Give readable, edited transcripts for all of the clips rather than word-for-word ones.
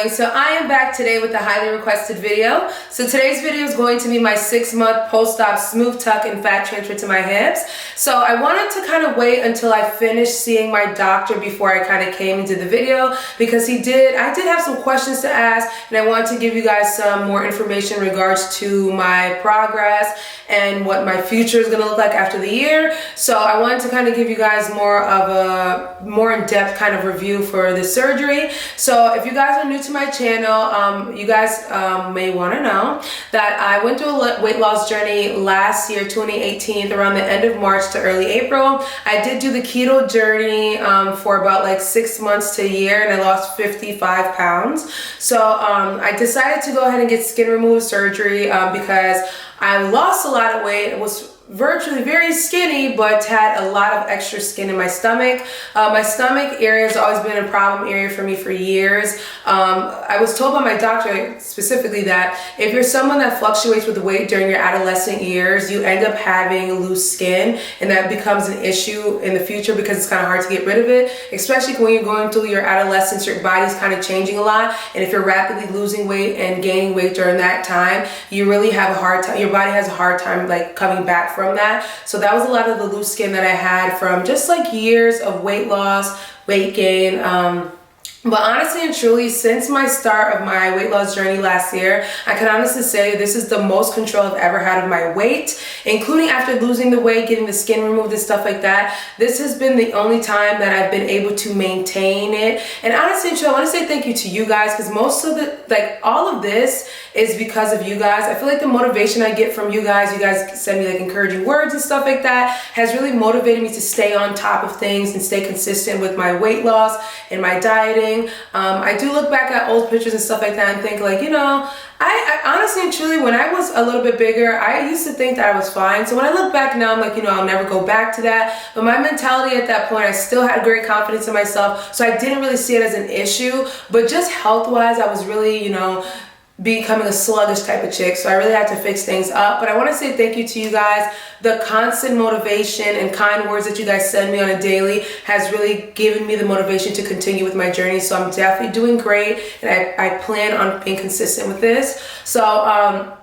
darling. So I am back today with a highly requested video. So today's video is going to be my 6-month post-op smooth tuck and fat transfer to my hips. So I wanted to kind of wait until I finished seeing my doctor before I kind of came into the video, because I did have some questions to ask, and I wanted to give you guys some more information in regards to my progress and what my future is going to look like after the year. So I wanted to kind of give you guys more of a more in-depth kind of review for the surgery. So if you guys are new to my channel, you guys may want to know that I went through a weight loss journey last year, 2018, around the end of March to early April. I did do the keto journey for about like 6 months to a year, and I lost 55 pounds. So I decided to go ahead and get skin removal surgery because I lost a lot of weight. It was virtually very skinny, but had a lot of extra skin in my stomach. My stomach area has always been a problem area for me for years. I was told by my doctor specifically that if you're someone that fluctuates with weight during your adolescent years, you end up having loose skin, and that becomes an issue in the future because it's kind of hard to get rid of it, especially when you're going through your adolescence. Your body's kind of changing a lot, and if you're rapidly losing weight and gaining weight during that time, you really have a hard time. Your body has a hard time like coming back from that. So that was a lot of the loose skin that I had from just like years of weight loss, weight gain. But honestly and truly, since my start of my weight loss journey last year, I can honestly say this is the most control I've ever had of my weight, including after losing the weight, getting the skin removed and stuff like that. This has been the only time that I've been able to maintain it. And honestly and truly, I want to say thank you to you guys, because most of the, like all of this is because of you guys. I feel like the motivation I get from you guys send me like encouraging words and stuff like that, has really motivated me to stay on top of things and stay consistent with my weight loss and my dieting. I do look back at old pictures and stuff like that and think like, you know, I honestly and truly, when I was a little bit bigger, I used to think that I was fine. So when I look back now, I'm like, you know, I'll never go back to that. But my mentality at that point, I still had great confidence in myself. So I didn't really see it as an issue. But just health-wise, I was really, you know, becoming a sluggish type of chick, so I really had to fix things up. But I want to say thank you to you guys. The constant motivation and kind words that you guys send me on a daily has really given me the motivation to continue with my journey. So I'm definitely doing great, and I plan on being consistent with this. So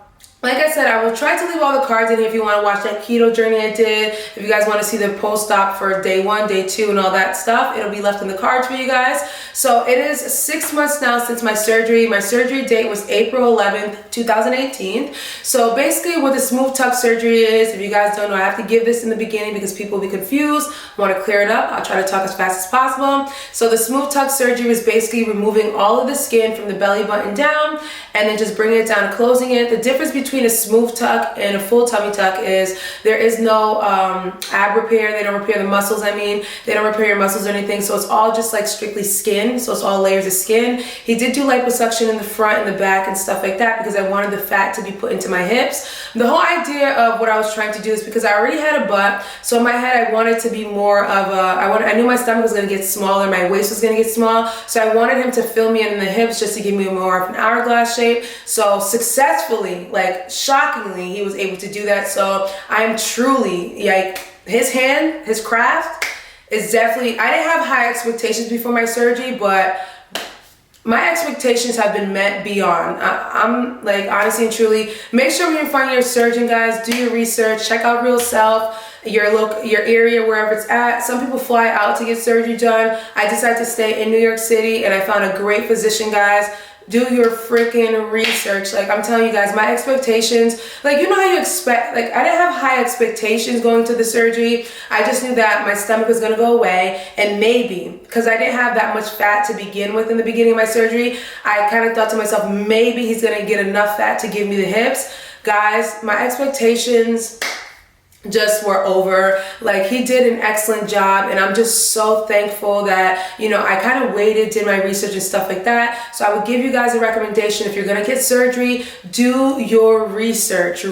like I said, I will try to leave all the cards in here if you want to watch that keto journey I did. If you guys want to see the post-op for day 1, day 2, and all that stuff, it'll be left in the cards for you guys. So it is 6 months now since my surgery. My surgery date was April 11th, 2018. So basically what the smooth tuck surgery is, if you guys don't know, I have to give this in the beginning because people will be confused. I want to clear it up. I'll try to talk as fast as possible. So the smooth tuck surgery is basically removing all of the skin from the belly button down and then just bringing it down and closing it. The difference between a smooth tuck and a full tummy tuck is there is no ab repair. They don't repair the muscles. I mean, they don't repair your muscles or anything. So it's all just like strictly skin. So it's all layers of skin. He did do liposuction in the front and the back and stuff like that because I wanted the fat to be put into my hips. The whole idea of what I was trying to do is because I already had a butt. So in my head, I wanted to be more of I knew my stomach was going to get smaller. My waist was going to get small. So I wanted him to fill me in the hips just to give me more of an hourglass shape. So successfully, like shockingly, he was able to do that. So I'm truly like his craft is definitely, I didn't have high expectations before my surgery, but my expectations have been met beyond. I'm like, honestly and truly, make sure when you find your surgeon, guys, do your research, check out Real Self, your area, wherever it's at. Some people fly out to get surgery done. I decided to stay in New York City, and I found a great physician, guys. Do your freaking research. Like, I'm telling you guys, my expectations, like, you know how you expect, like, I didn't have high expectations going to the surgery. I just knew that my stomach was going to go away, and maybe, because I didn't have that much fat to begin with in the beginning of my surgery, I kind of thought to myself, maybe he's going to get enough fat to give me the hips. Guys, my expectations just were over. Like, he did an excellent job, and I'm just so thankful that, you know, I kind of waited, did my research and stuff like that. So I would give you guys a recommendation: if you're gonna get surgery, do your research,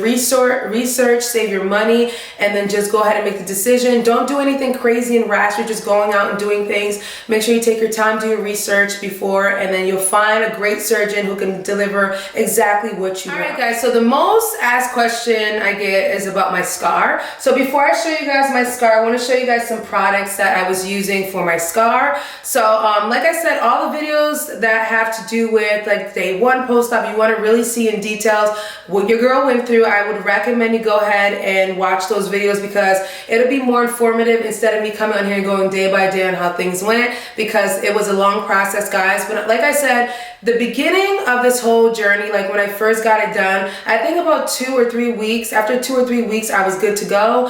save your money, and then just go ahead and make the decision. Don't do anything crazy and rash. You're just going out and doing things. Make sure you take your time, do your research before, and then you'll find a great surgeon who can deliver exactly what you want. All right, guys, so the most asked question I get is about my scar. scar. So before I show you guys my scar, I want to show you guys some products that I was using for my scar. So like I said, all the videos that have to do with like day one post-op, you want to really see in details what your girl went through, I would recommend you go ahead and watch those videos because it'll be more informative instead of me coming on here and going day by day on how things went, because it was a long process, guys. But like I said, the beginning of this whole journey, like when I first got it done, I think about 2 or 3 weeks, after 2 or 3 weeks, I was good to go.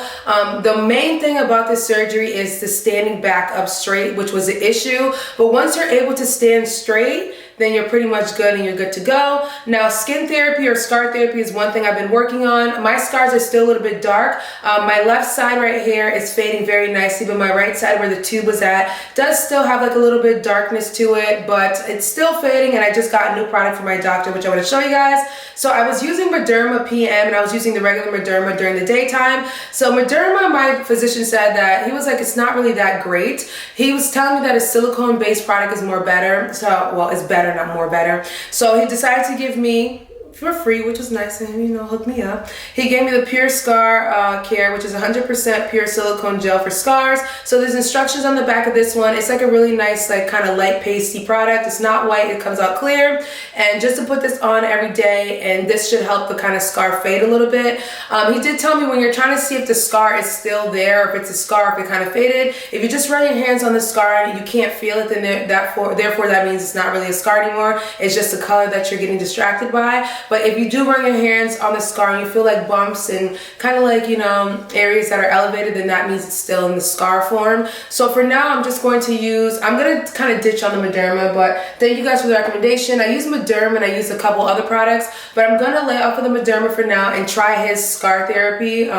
The main thing about this surgery is the standing back up straight, which was the issue. But once you're able to stand straight, then you're pretty much good and you're good to go. Now, skin therapy or scar therapy is one thing I've been working on. My scars are still a little bit dark. My left side right here is fading very nicely, but my right side where the tube was at does still have like a little bit of darkness to it, but it's still fading, and I just got a new product from my doctor, which I want to show you guys. So I was using Mederma PM, and I was using the regular Mederma during the daytime. So Mederma, my physician said that he was like, it's not really that great. He was telling me that a silicone-based product is more better. So, well, it's better, not more better. So he decided to give me for free, which was nice, and you know, hook me up. He gave me the Pure Scar Care, which is 100% pure silicone gel for scars. So there's instructions on the back of this one. It's like a really nice, like kind of light pasty product. It's not white, it comes out clear. And just to put this on every day, and this should help the kind of scar fade a little bit. He did tell me when you're trying to see if the scar is still there, or if it's a scar, if it kind of faded, if you just run your hands on the scar and you can't feel it, then therefore that means it's not really a scar anymore. It's just a color that you're getting distracted by. But if you do run your hands on the scar and you feel like bumps and kind of like, you know, areas that are elevated, then that means it's still in the scar form. So for now, I'm just going to I'm going to kind of ditch on the Mederma, but thank you guys for the recommendation. I use Mederma and I use a couple other products, but I'm going to lay off of the Mederma for now and try his scar therapy.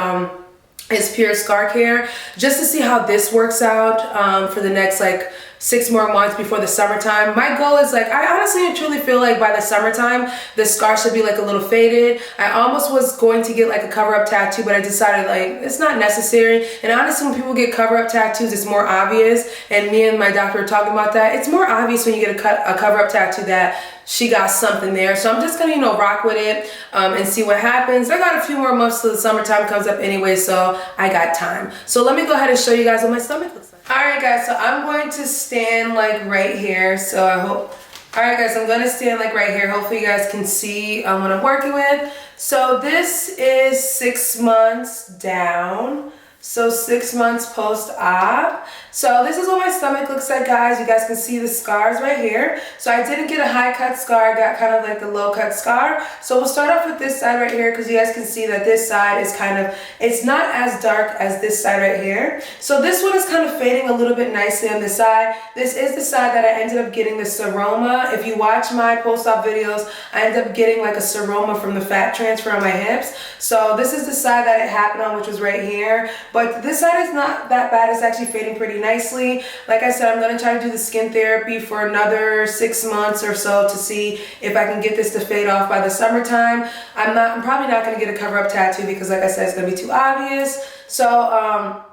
His Pure Scar Care, just to see how this works out for the next like 6 more months before the summertime. My goal is like, I honestly and truly feel like by the summertime, the scar should be like a little faded. I almost was going to get like a cover-up tattoo, but I decided like, it's not necessary. And honestly, when people get cover-up tattoos, it's more obvious. And me and my doctor were talking about that. It's more obvious when you get a cover-up tattoo that she got something there. So I'm just gonna, you know, rock with it and see what happens. I got a few more months till the summertime comes up anyway, so I got time. So let me go ahead and show you guys what my stomach looks like. Alright guys, so I'm going to stand like right here. So alright guys, I'm going to stand like right here. Hopefully you guys can see what I'm working with. So this is 6 months down. So 6 months post-op. So this is what my stomach looks like, guys. You guys can see the scars right here. So I didn't get a high cut scar. I got kind of like the low cut scar. So we'll start off with this side right here because you guys can see that this side is kind of, it's not as dark as this side right here. So this one is kind of fading a little bit nicely on this side. This is the side that I ended up getting the seroma. If you watch my post-op videos, I ended up getting like a seroma from the fat transfer on my hips. So this is the side that it happened on, which was right here. But this side is not that bad. It's actually fading pretty nicely. Like I said, I'm going to try to do the skin therapy for another 6 months or so to see if I can get this to fade off by the summertime. I'm probably not going to get a cover-up tattoo because like I said, it's going to be too obvious. So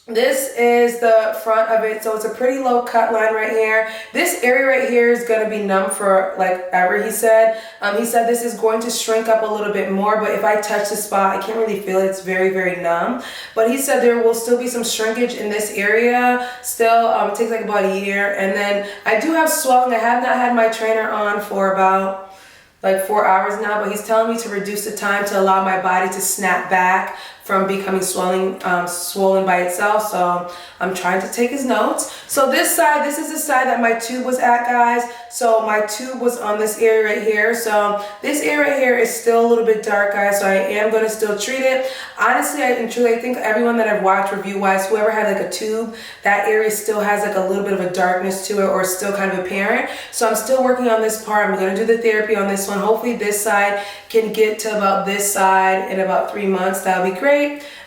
this is the front of it. So it's a pretty low cut line right here. This area right here is going to be numb for like ever, he said. He said this is going to shrink up a little bit more, but if I touch the spot, I can't really feel it. It's very, very numb. But he said there will still be some shrinkage in this area. Still, it takes like about a year. And then I do have swelling. I have not had my trainer on for about like 4 hours now, but he's telling me to reduce the time to allow my body to snap back from becoming swollen by itself. So I'm trying to take his notes. So this side, this is the side that my tube was at, guys. So my tube was on this area right here. So this area right here is still a little bit dark, guys. So I am going to still treat it. Honestly, and truly, I think everyone that I've watched review-wise, whoever had like a tube, that area still has like a little bit of a darkness to it, or still kind of apparent. So I'm still working on this part. I'm going to do the therapy on this one. Hopefully this side can get to about this side in about 3 months. That'll be great.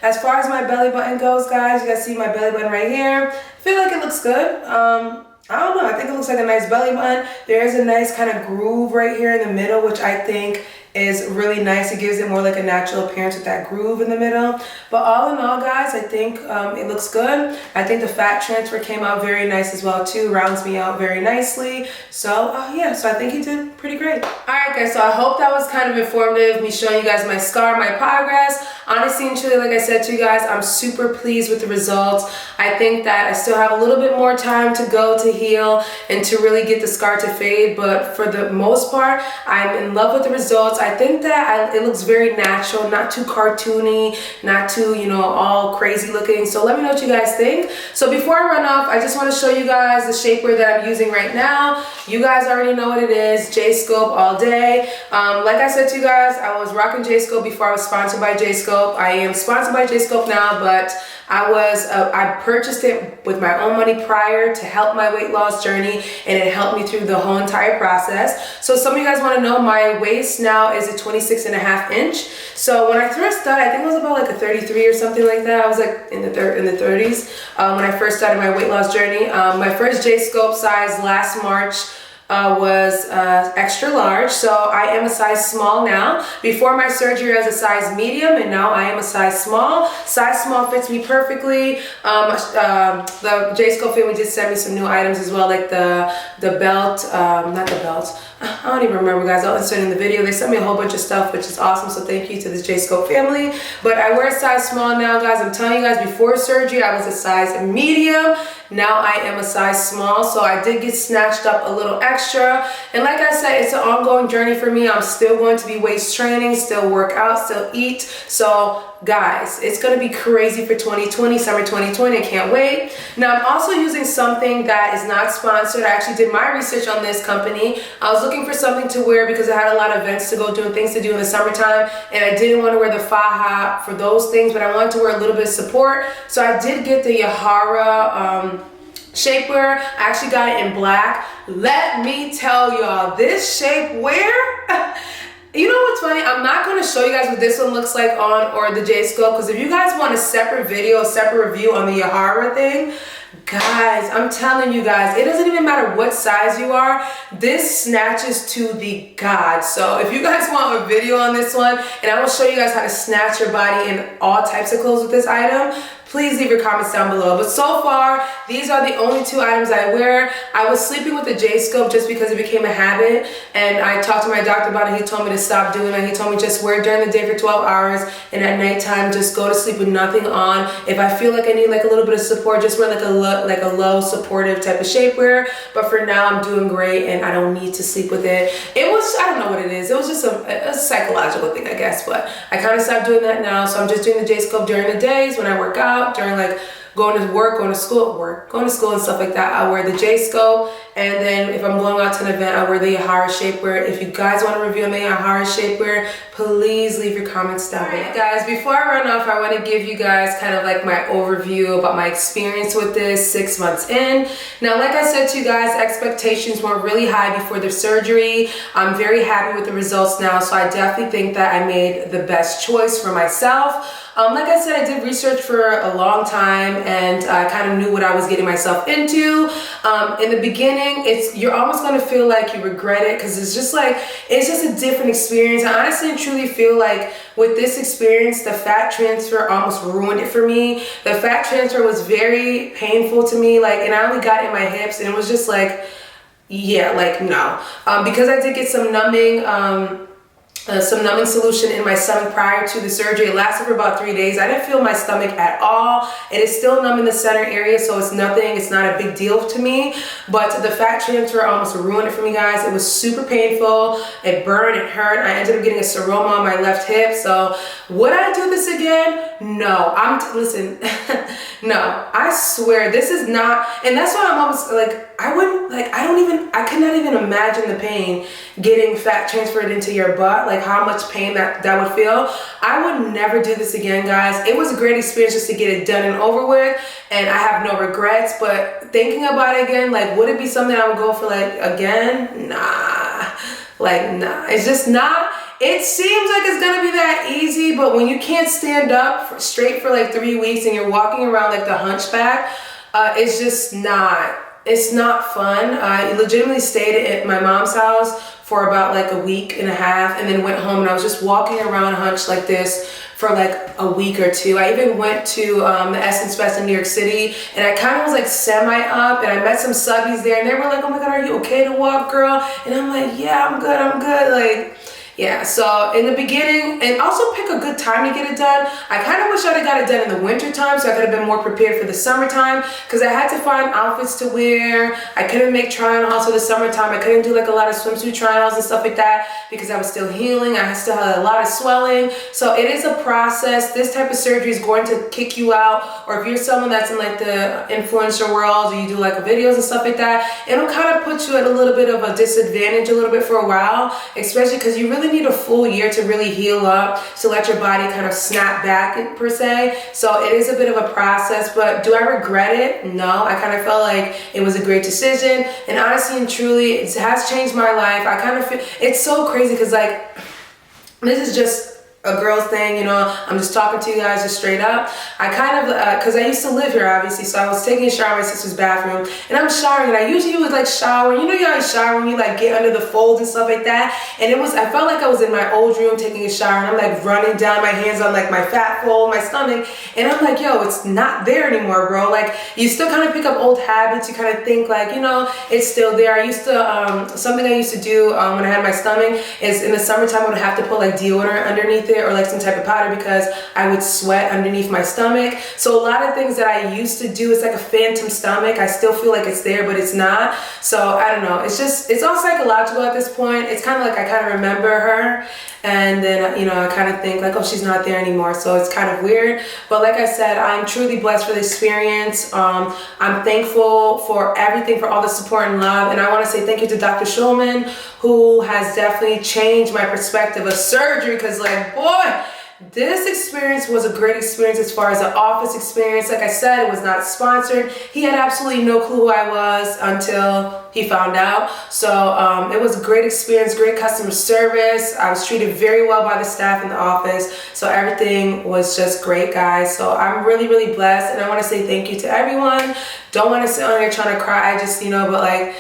As far as my belly button goes, guys, you guys see my belly button right here. I feel like it looks good. I don't know. I think it looks like a nice belly button. There is a nice kind of groove right here in the middle, which I think is really nice. It gives it more like a natural appearance with that groove in the middle. But all in all, guys, I think it looks good. I think the fat transfer came out very nice as well too. Rounds me out very nicely. So yeah, so I think he did pretty great. All right, guys, so I hope that was kind of informative, me showing you guys my scar, my progress. Honestly and truly, like I said to you guys, I'm super pleased with the results. I think that I still have a little bit more time to go to heal and to really get the scar to fade, but for the most part, I'm in love with the results. I think that it looks very natural, not too cartoony, not too, you know, all crazy looking. So let me know what you guys think. So before I run off, I just want to show you guys the shapewear that I'm using right now. You guys already know what it is, J-Scope all day. Like I said to you guys, I was rocking J-Scope before I was sponsored by J-Scope. I am sponsored by J-Scope now, but I purchased it with my own money prior to help my weight loss journey, and it helped me through the whole entire process. So some of you guys want to know, my waist now is a 26.5 inch. So when I first started, I think it was about like a 33 or something like that. I was like in the 30s when I first started my weight loss journey. My first J-Scope size last March was extra large, so I am a size small now. Before my surgery I was a size medium, and now I am a size small. Size small fits me perfectly. The J-Scope family did send me some new items as well, like the belt, not the belt, I don't even remember, guys. I'll insert in the video. They sent me a whole bunch of stuff, which is awesome, so thank you to the J-Scope family. But I wear a size small now, guys. I'm telling you guys, before surgery I was a size medium. Now I am a size small, so I did get snatched up a little extra. And like I said, it's an ongoing journey for me. I'm still going to be waist training, still work out, still eat. So guys, it's gonna be crazy for 2020, summer 2020. I can't wait. Now I'm also using something that is not sponsored. I actually did my research on this company. I was looking for something to wear because I had a lot of events to go do and things to do in the summertime, and I didn't want to wear the faja for those things, but I wanted to wear a little bit of support. So I did get the Yahara shapewear. I actually got it in black. Let me tell y'all, this shapewear, you know what's funny? I'm not going to show you guys what this one looks like on or the J-Scope, because if you guys want a separate video, a separate review on the Yahara thing, guys, I'm telling you guys, it doesn't even matter what size you are, this snatches to the gods. So if you guys want a video on this one, and I will show you guys how to snatch your body in all types of clothes with this item, please leave your comments down below. But so far, these are the only two items I wear. I was sleeping with the J-Scope just because it became a habit, and I talked to my doctor about it. He told me to stop doing it. He told me just wear it during the day for 12 hours, and at nighttime just go to sleep with nothing on. If I feel like I need like a little bit of support, just wear like a low supportive type of shapewear. But for now, I'm doing great, and I don't need to sleep with it. It was, I don't know what it is. It was just a psychological thing, I guess. But I kind of stopped doing that now, so I'm just doing the J-Scope during the days when I work out, during like going to work, going to school and stuff like that. I wear the J-Scope, and then if I'm going out to an event, I wear the Yahara shapewear. If you guys want to review on the Yahara shapewear, please leave your comments down below. Alright guys, before I run off, I want to give you guys kind of like my overview about my experience with this 6 months in. Now, like I said to you guys, expectations were really high before the surgery. I'm very happy with the results now, so I definitely think that I made the best choice for myself. Like I said, I did research for a long time, and I kind of knew what I was getting myself into. In the beginning, you're almost going to feel like you regret it, because it's just a different experience. I honestly and truly feel like with this experience, the fat transfer almost ruined it for me. The fat transfer was very painful to me, and I only got it in my hips, and it was just like, yeah, no. Because I did get some numbing solution in my stomach prior to the surgery. It lasted for about 3 days. I didn't feel my stomach at all. It is still numb in the center area, so it's nothing. It's not a big deal to me. But the fat transfer almost ruined it for me, guys. It was super painful. It burned. It hurt. I ended up getting a seroma on my left hip. So would I do this again? No. Listen. No. I swear this is not. And that's why I'm almost like, I could not even imagine the pain getting fat transferred into your butt, how much pain that would feel. I would never do this again, guys. It was a great experience just to get it done and over with, and I have no regrets. But thinking about it again, would it be something I would go for again? Nah. Nah. It's just not. It seems like it's gonna be that easy, but when you can't stand up straight for 3 weeks and you're walking around like the hunchback, it's just not. it's not fun. I legitimately stayed at my mom's house for about like a week and a half and then went home, and I was just walking around hunched like this for like a week or two. I even went to the Essence Fest in New York City, and I kind of was like semi up, and I met some subbies there, and they were like, oh my God, are you okay to walk, girl? And I'm like, yeah, I'm good. Like, yeah, so in the beginning, and also pick a good time to get it done. I kind of wish I'd have got it done in the winter time so I could have been more prepared for the summertime, because I had to find outfits to wear. I couldn't make try-on-hauls for the summertime. I couldn't do like a lot of swimsuit try-on-hauls and stuff like that because I was still healing. I still had a lot of swelling. So it is a process. This type of surgery is going to kick you out, or if you're someone that's in like the influencer world, or you do like videos and stuff like that, it'll kind of put you at a little bit of a disadvantage a little bit for a while, especially because you really need a full year to really heal up, to let your body kind of snap back per se. So it is a bit of a process, but do I regret it? No. I kind of felt like it was a great decision, and honestly and truly it has changed my life. I kind of feel it's so crazy because like this is just a girl's thing, you know. I'm just talking to you guys just straight up. I kind of, because I used to live here, obviously, so I was taking a shower in my sister's bathroom, and I'm showering, and I usually would like shower, you know, you always shower when you like get under the folds and stuff like that, and I felt like I was in my old room taking a shower, and I'm like running down my hands on like my fat fold, my stomach, and I'm like, yo, it's not there anymore, bro. Like, you still kind of pick up old habits. You kind of think like, you know, it's still there. I used to, something I used to do when I had my stomach is in the summertime I would have to put like deodorant underneath it, or like some type of powder, because I would sweat underneath my stomach. So a lot of things that I used to do, it's like a phantom stomach. I still feel like it's there, but it's not. So I don't know. It's all psychological at this point. It's kind of like I kind of remember her, and then, you know, I kind of think like, oh, she's not there anymore. So it's kind of weird. But like I said, I'm truly blessed for the experience. I'm thankful for everything, for all the support and love. And I want to say thank you to Dr. Schulman, who has definitely changed my perspective of surgery, because like, boy, this experience was a great experience as far as the office experience. Like I said, it was not sponsored. He had absolutely no clue who I was until he found out. So it was a great experience, great customer service. I was treated very well by the staff in the office. So everything was just great, guys. So I'm really, really blessed. And I want to say thank you to everyone. Don't want to sit on here trying to cry. I just, you know, but like,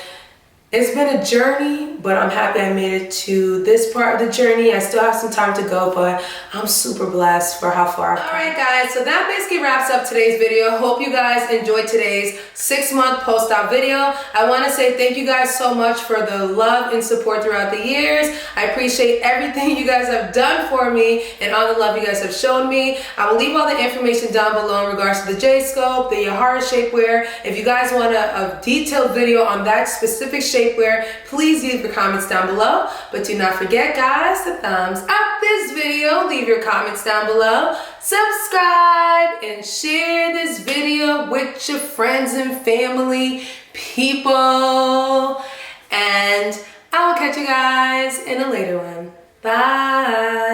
it's been a journey, but I'm happy I made it to this part of the journey. I still have some time to go, but I'm super blessed for how far I've come. Alright guys, so that basically wraps up today's video. Hope you guys enjoyed today's 6-month post-op video. I want to say thank you guys so much for the love and support throughout the years. I appreciate everything you guys have done for me and all the love you guys have shown me. I will leave all the information down below in regards to the J-scope, the Yahara shapewear. If you guys want a detailed video on that specific shapewear, please leave your comments down below. But do not forget, guys, to thumbs up this video, leave your comments down below, subscribe, and share this video with your friends and family, people. And I will catch you guys in a later one. Bye.